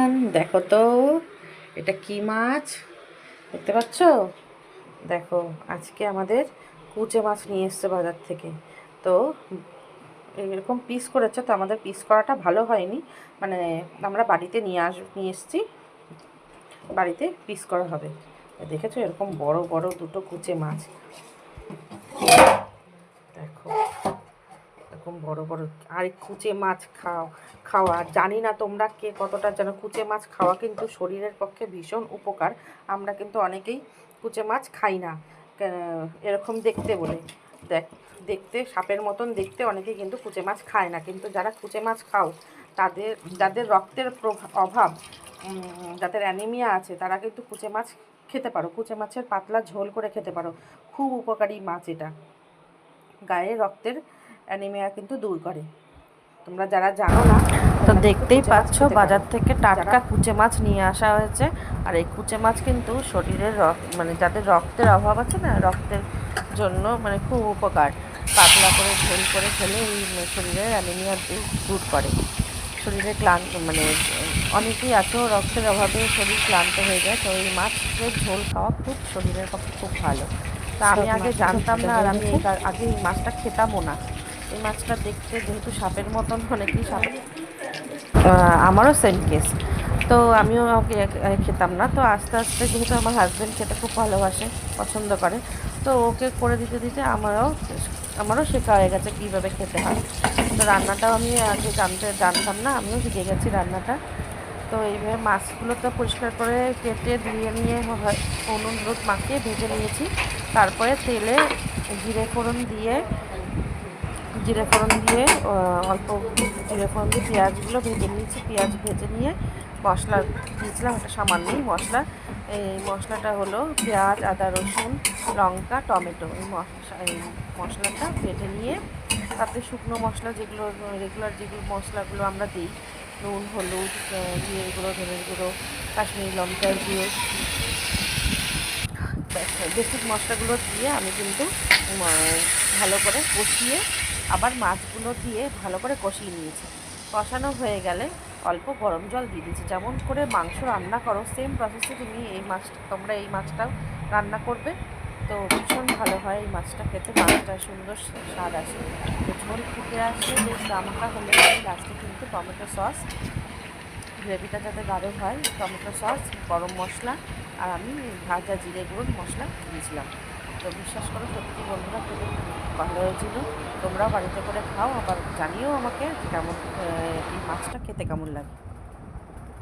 টান, দেখো তো এটা কি মাছ দেখতে পাচ্ছ? দেখো, আজকে আমাদের কুচে মাছ নিয়ে এসছে বাজার থেকে। তো এরকম পিস করেছে, তো আমাদের পিস করাটা ভালো হয়নি, মানে আমরা বাড়িতে নিয়ে এসছি, বাড়িতে পিস করা হবে। দেখেছো, এরকম বড় বড় দুটো কুচে মাছ, দেখো এরকম বড় বড়। আর কুচে মাছ খাওয়া জানি না তোমরা কে কতটা জানো। কুচে মাছ খাওয়া কিন্তু শরীরের পক্ষে ভীষণ উপকার। আমরা কিন্তু অনেকেই কুচে মাছ খাই না, এরকম দেখতে বলে। দেখতে সাপের মতন দেখতে, অনেকে কিন্তু কুচে মাছ খায় না। কিন্তু যারা কুচে মাছ খাও, যাদের রক্তের অভাব, যাদের অ্যানিমিয়া আছে, তারা কিন্তু কুচে মাছ খেতে পারো। কুচে মাছের পাতলা ঝোল করে খেতে পারো, খুব উপকারী মাছ এটা। গায়ে রক্তের অ্যানিমিয়া কিন্তু দূর করে। তোমরা যারা জানো না, তো দেখতেই পাচ্ছ বাজার থেকে টাটকা কুচে মাছ নিয়ে আসা হয়েছে। আর এই কুচে মাছ কিন্তু শরীরের মানে যাদের রক্তের অভাব আছে না, রক্তের জন্য মানে খুব উপকার। পাতলা করে ঝোল করে খেলে এই শরীরের অ্যানিমিয়া দূর করে। শরীরে ক্লান্ত, মানে অনেকেই আছো রক্তের অভাবে শরীর ক্লান্ত হয়ে যায়, তো এই মাছের ঝোল খাওয়া খুব শরীরের পক্ষে খুব ভালো। তা আমি আগে জানতাম না, আর আমি আগে এই মাছটা খেতামও না। এই মাছটা দেখতে যেহেতু সাপের মতন, অনেকেই সাপের, আমারও সেম কেস। তো আমিও খেতাম না। তো আস্তে আস্তে যেহেতু আমার হাজব্যান্ড খেতে খুব ভালোবাসে, পছন্দ করে, তো ওকে করে দিতে দিতে আমারও শেখা হয়ে গেছে কীভাবে খেতে হয়। তো রান্নাটাও আমি আগে জানতাম না, আমিও শিখে গেছি রান্নাটা। তো এইভাবে মাছগুলো তো পরিষ্কার করে কেটে ধুয়ে নিয়ে নুন হলুদ মাখিয়ে ভেজে নিয়েছি। তারপরে তেলে জিরে ফোড়ন দিয়ে অল্প জিরে ফোড়ন দিয়ে পেঁয়াজগুলো ভেজে নিয়েছি। পেঁয়াজ ভেজে নিয়ে মশলা দিয়েছিলাম, একটা সামান্যই মশলা। এই মশলাটা হলো পেঁয়াজ, আদা, রসুন, লঙ্কা, টমেটো। এই মশলাটা ভেজে নিয়ে তাতে শুকনো মশলা, যেগুলো রেগুলার যেগুলো মশলাগুলো আমরা দিই, নুন, হলুদ, জিরে গুঁড়ো, ধনের গুঁড়ো, কাশ্মীরি লঙ্কার গুঁড়ো, বেসিক মশলাগুলো দিয়ে আমি কিন্তু ভালো করে কষিয়ে আবার মাছগুলো দিয়ে ভালো করে কষিয়ে নিয়েছি। কষানো হয়ে গেলে অল্প গরম জল দিয়ে দিয়েছি। যেমন করে মাংস রান্না করো, সেম প্রসেসে তোমরা এই মাছটাও রান্না করবে। তো ভীষণ ভালো হয় এই মাছটা খেতে, মাছটা সুন্দর স্বাদ আসে। তো ঝোল ফুটে আসলে বেশ দামটা হলে লাস্টে কিন্তু টমেটো সস, গ্রেভিটা যাতে গাঢ় হয়, টমেটো সস, গরম মশলা, আর আমি ভাজা জিরে গুঁড়োর মশলা দিয়েছিলাম। তো বিশ্বাস করো, সত্যি বন্ধুরা, খুবই ভালো হয়েছিল। তোমরাও বাড়িতে করে খাও, আবার জানিও আমাকে কেমন এই মাছটা খেতে কেমন লাগে।